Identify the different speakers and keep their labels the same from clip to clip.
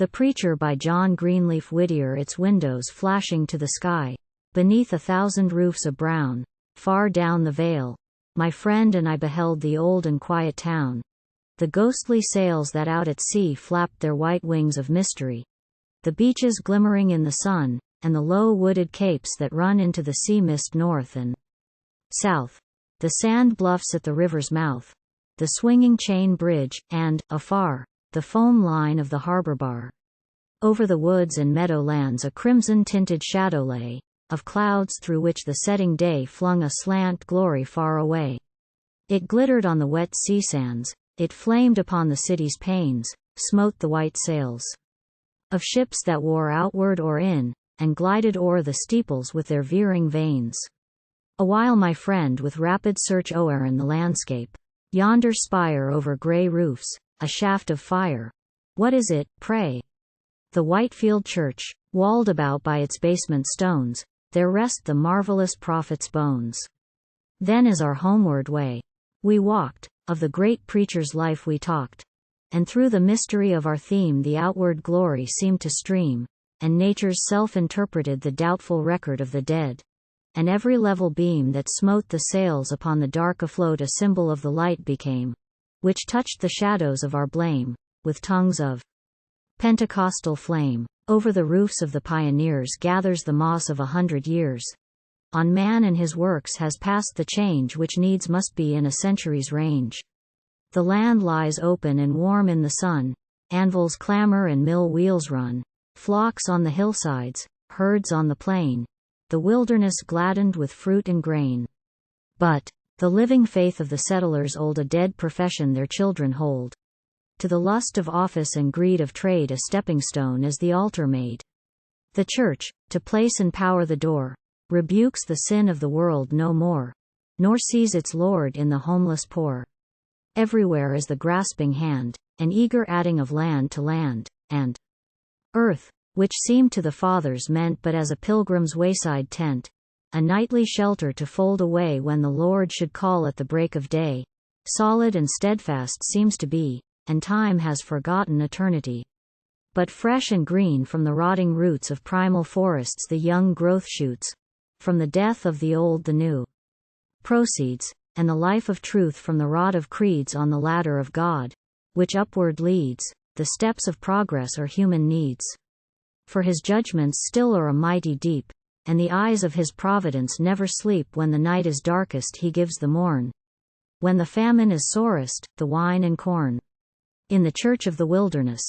Speaker 1: The Preacher by John Greenleaf. Whittier. Its windows flashing to the sky, beneath 1,000 roofs of brown, far down the vale, my friend and I beheld the old and quiet town. The ghostly sails that out at sea flapped their white wings of mystery, the beaches glimmering in the sun, and the low wooded capes that run into the sea mist north and south, the sand-bluffs at the river's mouth, the swinging chain bridge, and, afar, the foam line of the harbor bar. Over the woods and meadow-lands a crimson-tinted shadow lay, of clouds through which the setting day flung a slant glory far away. It glittered on the wet sea sands, it flamed upon the city's panes, smote the white sails of ships that wore outward or in, and glided o'er the steeples with their veering vanes. Awhile my friend with rapid search o'erin the landscape, yonder spire over grey roofs, a shaft of fire. What is it, pray? The Whitefield church, walled about by its basement stones, there rest the marvellous prophet's bones. Then as our homeward way we walked, of the great preacher's life we talked, and through the mystery of our theme the outward glory seemed to stream, and nature's self interpreted the doubtful record of the dead, and every level beam that smote the sails upon the dark afloat a symbol of the light became, which touched the shadows of our blame, with tongues of Pentecostal flame. Over the roofs of the pioneers gathers the moss of 100 years. On man and his works has passed the change which needs must be in a century's range. The land lies open and warm in the sun, anvils clamor and mill wheels run, flocks on the hillsides, herds on the plain, the wilderness gladdened with fruit and grain. But the living faith of the settlers old a dead profession their children hold. To the lust of office and greed of trade a stepping stone is the altar made. The church, to place and power the door, rebukes the sin of the world no more, nor sees its Lord in the homeless poor. Everywhere is the grasping hand, an eager adding of land to land, and earth, which seemed to the fathers meant but as a pilgrim's wayside tent, a nightly shelter to fold away when the Lord should call at the break of day, solid and steadfast seems to be, and time has forgotten eternity. But fresh and green from the rotting roots of primal forests the young growth shoots, from the death of the old the new proceeds, and the life of truth from the rod of creeds on the ladder of God, which upward leads, the steps of progress or human needs. For his judgments still are a mighty deep, and the eyes of his providence never sleep. When the night is darkest he gives the morn, when the famine is sorest, the wine and corn. In the church of the wilderness,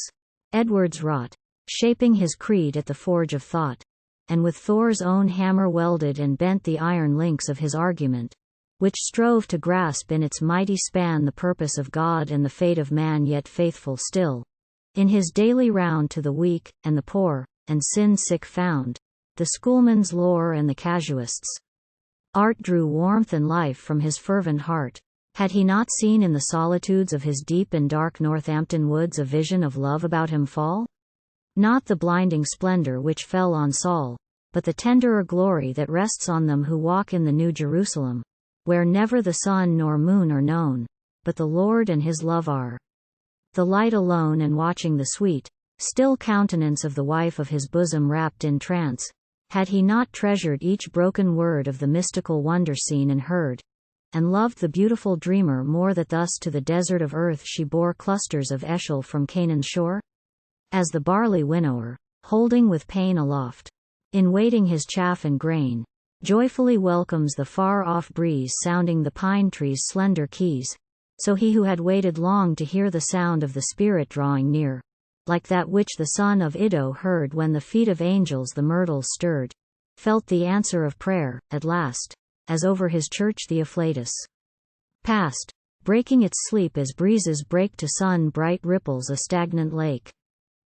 Speaker 1: Edwards wrought, shaping his creed at the forge of thought, and with Thor's own hammer welded and bent the iron links of his argument, which strove to grasp in its mighty span the purpose of God and the fate of man, yet faithful still, in his daily round to the weak, and the poor, and sin-sick found, the schoolman's lore and the casuist's art drew warmth and life from his fervent heart. Had he not seen in the solitudes of his deep and dark Northampton woods a vision of love about him fall? Not the blinding splendor which fell on Saul, but the tenderer glory that rests on them who walk in the New Jerusalem, where never the sun nor moon are known, but the Lord and his love are. The light alone, and watching the sweet, still countenance of the wife of his bosom wrapped in trance, had he not treasured each broken word of the mystical wonder seen and heard, and loved the beautiful dreamer more, that thus to the desert of earth she bore clusters of eshel from Canaan's shore? As the barley winnower, holding with pain aloft, in waiting his chaff and grain, joyfully welcomes the far-off breeze sounding the pine tree's slender keys, so he who had waited long to hear the sound of the Spirit drawing near, like that which the son of Iddo heard when the feet of angels the myrtles stirred, felt the answer of prayer, at last, as over his church the afflatus passed, breaking its sleep as breezes break to sun-bright ripples a stagnant lake.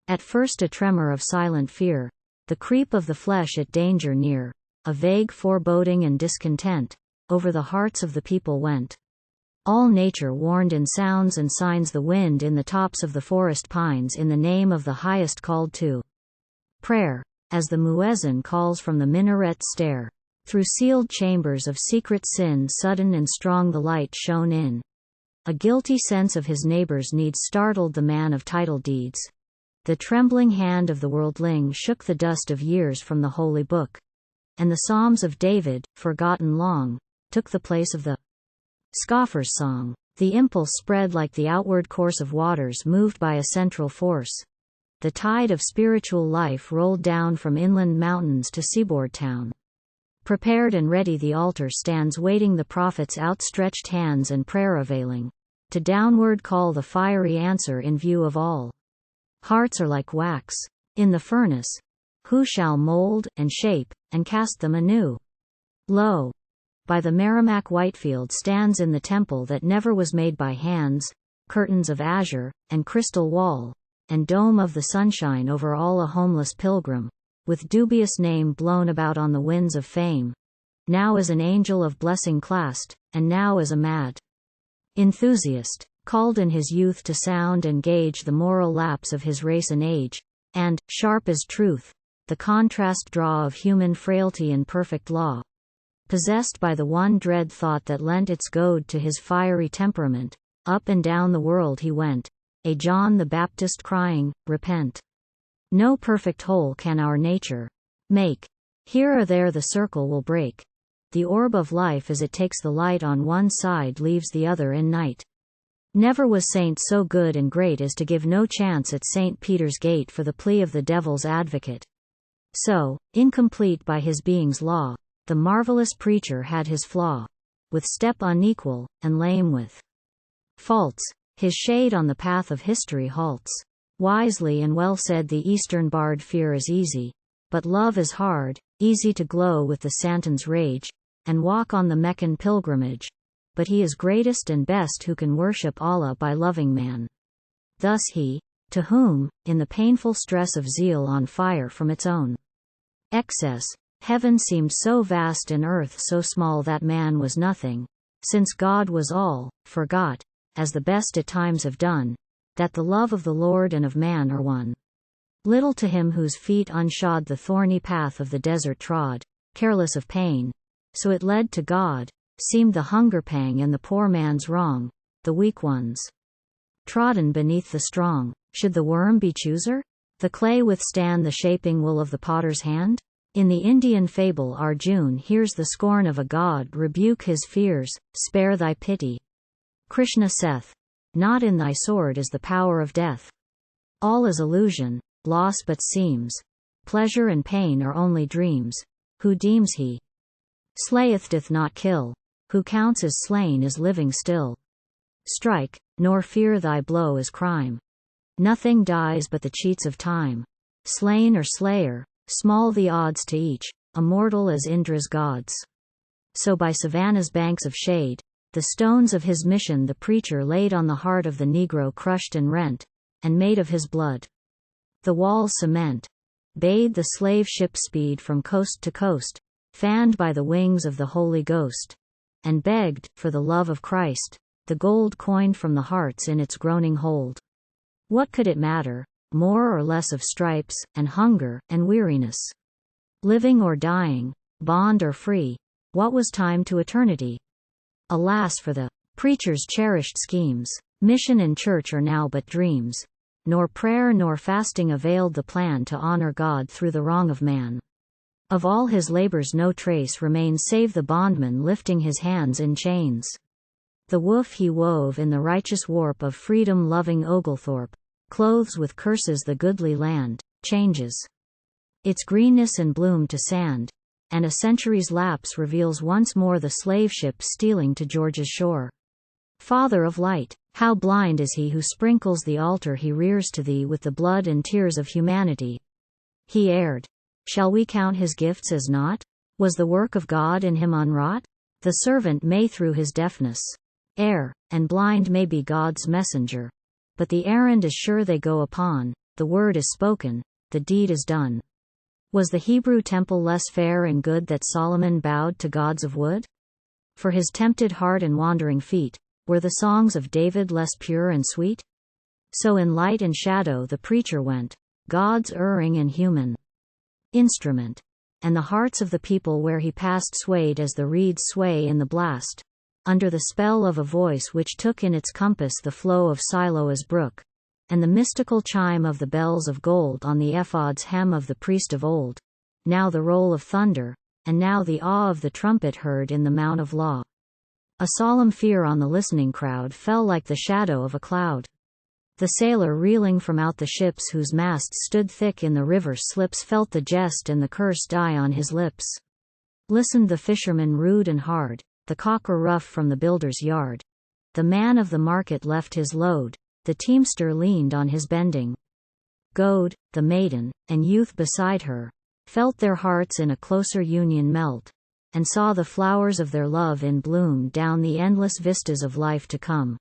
Speaker 1: At first a tremor of silent fear, the creep of the flesh at danger near, a vague foreboding and discontent, over the hearts of the people went. All nature warned in sounds and signs, the wind in the tops of the forest pines in the name of the highest called to prayer, as the muezzin calls from the minaret stair. Through sealed chambers of secret sin sudden and strong the light shone in. A guilty sense of his neighbor's needs startled the man of title deeds. The trembling hand of the worldling shook the dust of years from the holy book. And the Psalms of David, forgotten long, took the place of the scoffer's song. The impulse spread like the outward course of waters moved by a central force. The tide of spiritual life rolled down from inland mountains to seaboard town. Prepared and ready the altar stands waiting, the prophet's outstretched hands and prayer availing, to downward call the fiery answer in view of all. Hearts are like wax in the furnace. Who shall mold, and shape, and cast them anew? Lo! By the Merrimack Whitefield stands in the temple that never was made by hands, curtains of azure, and crystal wall, and dome of the sunshine over all, a homeless pilgrim, with dubious name blown about on the winds of fame, now as an angel of blessing classed, and now as a mad enthusiast, called in his youth to sound and gauge the moral lapse of his race and age, and, sharp as truth, the contrast draw of human frailty and perfect law. Possessed by the one dread thought that lent its goad to his fiery temperament, up and down the world he went, a John the Baptist crying, "Repent! No perfect whole can our nature make. Here or there the circle will break. The orb of life as it takes the light on one side leaves the other in night. Never was saint so good and great as to give no chance at St. Peter's gate for the plea of the devil's advocate. So, incomplete by his being's law, the marvelous preacher had his flaw. With step unequal, and lame with faults, his shade on the path of history halts. Wisely and well said the Eastern bard, fear is easy, but love is hard, easy to glow with the Santon's rage, and walk on the Meccan pilgrimage, but he is greatest and best who can worship Allah by loving man. Thus he, to whom, in the painful stress of zeal on fire from its own excess, heaven seemed so vast and earth so small that man was nothing, since God was all, forgot, as the best at times have done, that the love of the Lord and of man are one. Little to him whose feet unshod the thorny path of the desert trod, careless of pain, so it led to God, seemed the hunger pang and the poor man's wrong, the weak ones trodden beneath the strong. Should the worm be chooser? The clay withstand the shaping wool of the potter's hand? In the Indian fable Arjun hears the scorn of a god rebuke his fears, spare thy pity. Krishna saith, not in thy sword is the power of death. All is illusion, loss but seems. Pleasure and pain are only dreams. Who deems he slayeth doth not kill. Who counts as slain is living still. Strike, nor fear thy blow is crime. Nothing dies but the cheats of time. Slain or slayer, small the odds to each, immortal as Indra's gods. So by Savannah's banks of shade, the stones of his mission the preacher laid on the heart of the Negro crushed and rent, and made of his blood the walls cement, bade the slave ship speed from coast to coast, fanned by the wings of the Holy Ghost, and begged, for the love of Christ, the gold coined from the hearts in its groaning hold. What could it matter, more or less of stripes, and hunger, and weariness? Living or dying, bond or free, what was time to eternity? Alas for the preacher's cherished schemes, mission and church are now but dreams, nor prayer nor fasting availed the plan to honor God through the wrong of man. Of all his labors no trace remains save the bondman lifting his hands in chains. The woof he wove in the righteous warp of freedom-loving Oglethorpe, clothes with curses the goodly land, changes its greenness and bloom to sand, and a century's lapse reveals once more the slave ship stealing to Georgia's shore. Father of light, how blind is he who sprinkles the altar he rears to thee with the blood and tears of humanity. He erred. Shall we count his gifts as naught? Was the work of God in him unwrought? The servant may through his deafness err, and blind may be God's messenger, but the errand is sure they go upon, the word is spoken, the deed is done. Was the Hebrew temple less fair and good that Solomon bowed to gods of wood? For his tempted heart and wandering feet, were the songs of David less pure and sweet? So in light and shadow the preacher went, God's erring and human instrument, and the hearts of the people where he passed swayed as the reeds sway in the blast, under the spell of a voice which took in its compass the flow of Siloa's brook, and the mystical chime of the bells of gold on the ephod's hem of the priest of old, now the roll of thunder, and now the awe of the trumpet heard in the Mount of Law. A solemn fear on the listening crowd fell like the shadow of a cloud. The sailor reeling from out the ships whose masts stood thick in the river slips felt the jest and the curse die on his lips. Listened the fisherman rude and hard, the caulker rough from the builder's yard. The man of the market left his load, the teamster leaned on his bending goad, the maiden, and youth beside her, felt their hearts in a closer union melt, and saw the flowers of their love in bloom down the endless vistas of life to come.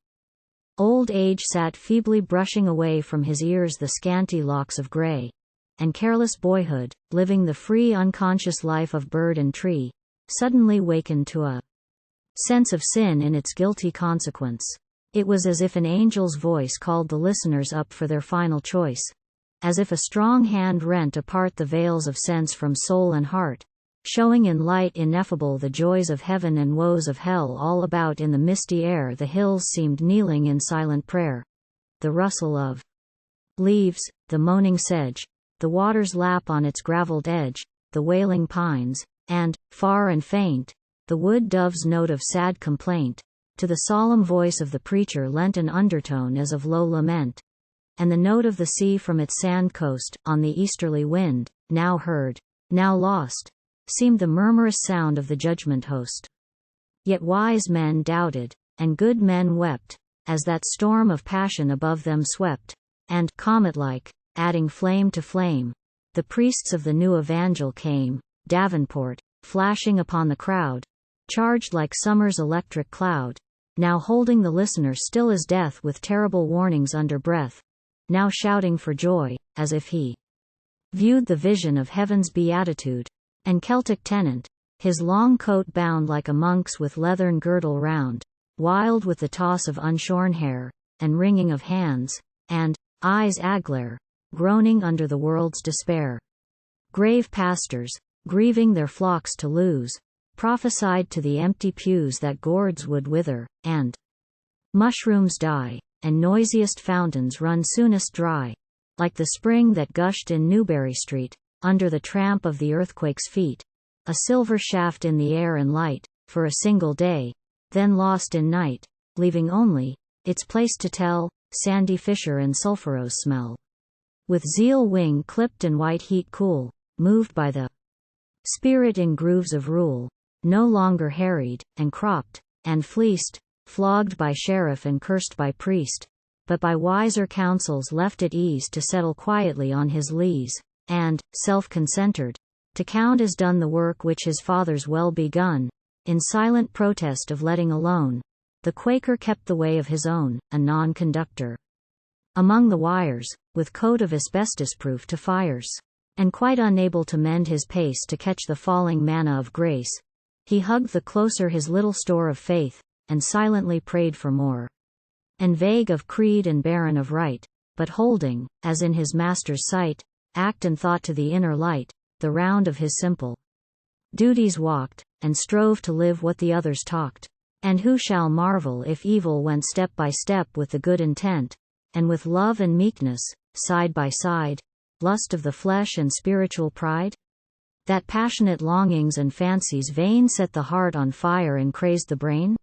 Speaker 1: Old age sat feebly brushing away from his ears the scanty locks of gray, and careless boyhood, living the free unconscious life of bird and tree, suddenly wakened to a sense of sin in its guilty consequence. It was as if an angel's voice called the listeners up for their final choice, as if a strong hand rent apart the veils of sense from soul and heart, showing in light ineffable the joys of heaven and woes of hell. All about in the misty air the hills seemed kneeling in silent prayer. The rustle of leaves, the moaning sedge, the water's lap on its gravelled edge, the wailing pines, and, far and faint, the wood dove's note of sad complaint, to the solemn voice of the preacher lent an undertone as of low lament. And the note of the sea from its sand coast, on the easterly wind, now heard, now lost, seemed the murmurous sound of the judgment host. Yet wise men doubted, and good men wept, as that storm of passion above them swept, and, comet-like, adding flame to flame, the priests of the new evangel came, Davenport, flashing upon the crowd, charged like summer's electric cloud, now holding the listener still as death with terrible warnings under breath, now shouting for joy, as if he viewed the vision of heaven's beatitude. And Celtic tenant, his long coat bound like a monk's with leathern girdle round, wild with the toss of unshorn hair, and wringing of hands, and eyes aglare, groaning under the world's despair. Grave pastors, grieving their flocks to lose, prophesied to the empty pews that gourds would wither, and mushrooms die, and noisiest fountains run soonest dry, like the spring that gushed in Newbury Street, under the tramp of the earthquake's feet, a silver shaft in the air and light, for a single day, then lost in night, leaving only its place to tell, sandy fissure and sulphurous smell. With zeal wing clipped and white heat cool, moved by the spirit in grooves of rule, no longer harried, and cropped, and fleeced, flogged by sheriff and cursed by priest, but by wiser counsels left at ease to settle quietly on his lees, and, self-concentred, to count as done the work which his fathers well begun, in silent protest of letting alone, the Quaker kept the way of his own, a non-conductor. Among the wires, with coat of asbestos-proof to fires, and quite unable to mend his pace to catch the falling manna of grace, he hugged the closer his little store of faith, and silently prayed for more. And vague of creed and barren of right, but holding, as in his master's sight, act and thought to the inner light, the round of his simple duties walked, and strove to live what the others talked. And who shall marvel if evil went step by step with the good intent, and with love and meekness, side by side, lust of the flesh and spiritual pride? That passionate longings and fancies vain set the heart on fire and crazed the brain?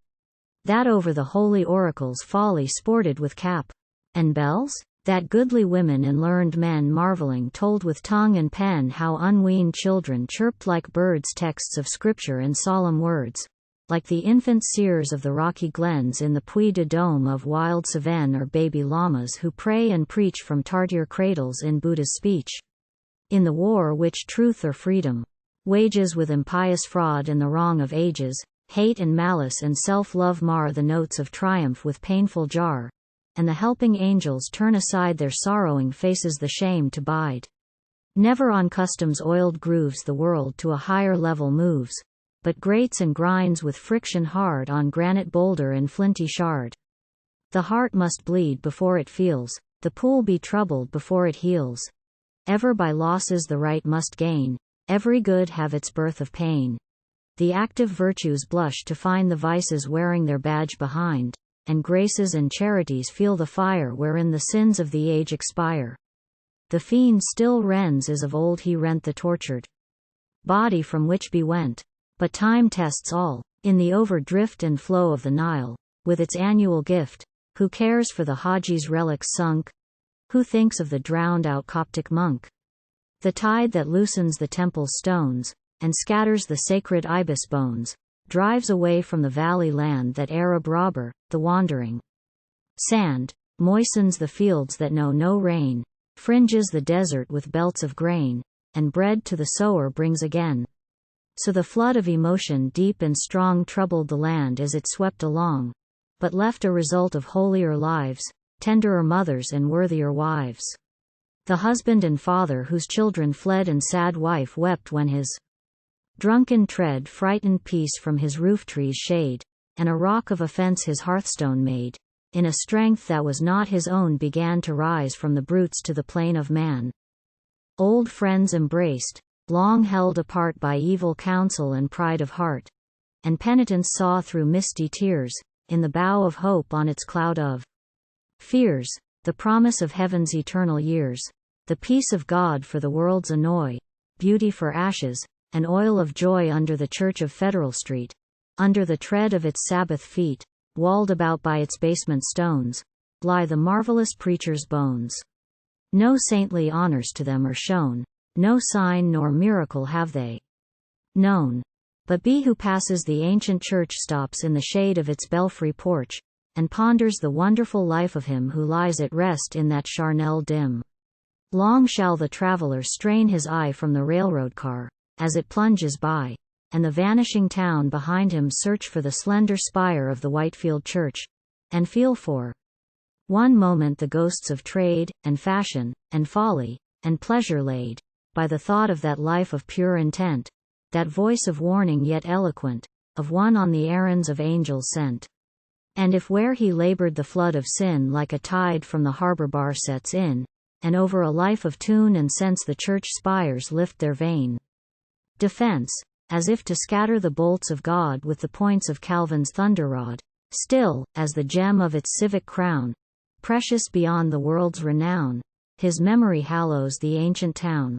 Speaker 1: That over the holy oracles folly sported with cap and bells? That goodly women and learned men marveling told with tongue and pen how unweaned children chirped like birds texts of scripture and solemn words, like the infant seers of the rocky glens in the Puy de Dôme of wild Cevennes, or baby llamas who pray and preach from Tartar cradles in Buddha's speech. In the war which truth or freedom wages with impious fraud and the wrong of ages, hate and malice and self-love mar the notes of triumph with painful jar, and the helping angels turn aside their sorrowing faces the shame to bide. Never on custom's oiled grooves the world to a higher level moves, but grates and grinds with friction hard on granite boulder and flinty shard. The heart must bleed before it feels, the pool be troubled before it heals. Ever by losses the right must gain, every good have its birth of pain. The active virtues blush to find the vices wearing their badge behind, and graces and charities feel the fire wherein the sins of the age expire. The fiend still rends as of old he rent the tortured body from which be went. But time tests all, in the over-drift and flow of the Nile, with its annual gift. Who cares for the Haji's relics sunk? Who thinks of the drowned-out Coptic monk? The tide that loosens the temple's stones, and scatters the sacred ibis bones, drives away from the valley land that Arab robber, the wandering sand, moistens the fields that know no rain, fringes the desert with belts of grain, and bread to the sower brings again. So the flood of emotion deep and strong troubled the land as it swept along, but left a result of holier lives, tenderer mothers and worthier wives. The husband and father whose children fled and sad wife wept when his drunken tread frightened peace from his roof-tree's shade, and a rock of offense his hearthstone made, in a strength that was not his own began to rise from the brutes to the plain of man. Old friends embraced, long held apart by evil counsel and pride of heart, and penitence saw through misty tears, in the bow of hope on its cloud of fears, the promise of heaven's eternal years, the peace of God for the world's annoy, beauty for ashes, and oil of joy under the church of Federal Street, under the tread of its Sabbath feet, walled about by its basement stones, lie the marvelous preacher's bones. No saintly honors to them are shown, no sign nor miracle have they known. But he who passes the ancient church stops in the shade of its belfry porch, and ponders the wonderful life of him who lies at rest in that charnel dim. Long shall the traveler strain his eye from the railroad car, as it plunges by, and the vanishing town behind him search for the slender spire of the Whitefield church, and feel for one moment the ghosts of trade, and fashion, and folly, and pleasure laid by the thought of that life of pure intent, that voice of warning yet eloquent, of one on the errands of angels sent. And if where he labored the flood of sin like a tide from the harbor bar sets in, and over a life of tune and sense the church spires lift their vain defense, as if to scatter the bolts of God with the points of Calvin's thunderrod, still, as the gem of its civic crown, precious beyond the world's renown, his memory hallows the ancient town.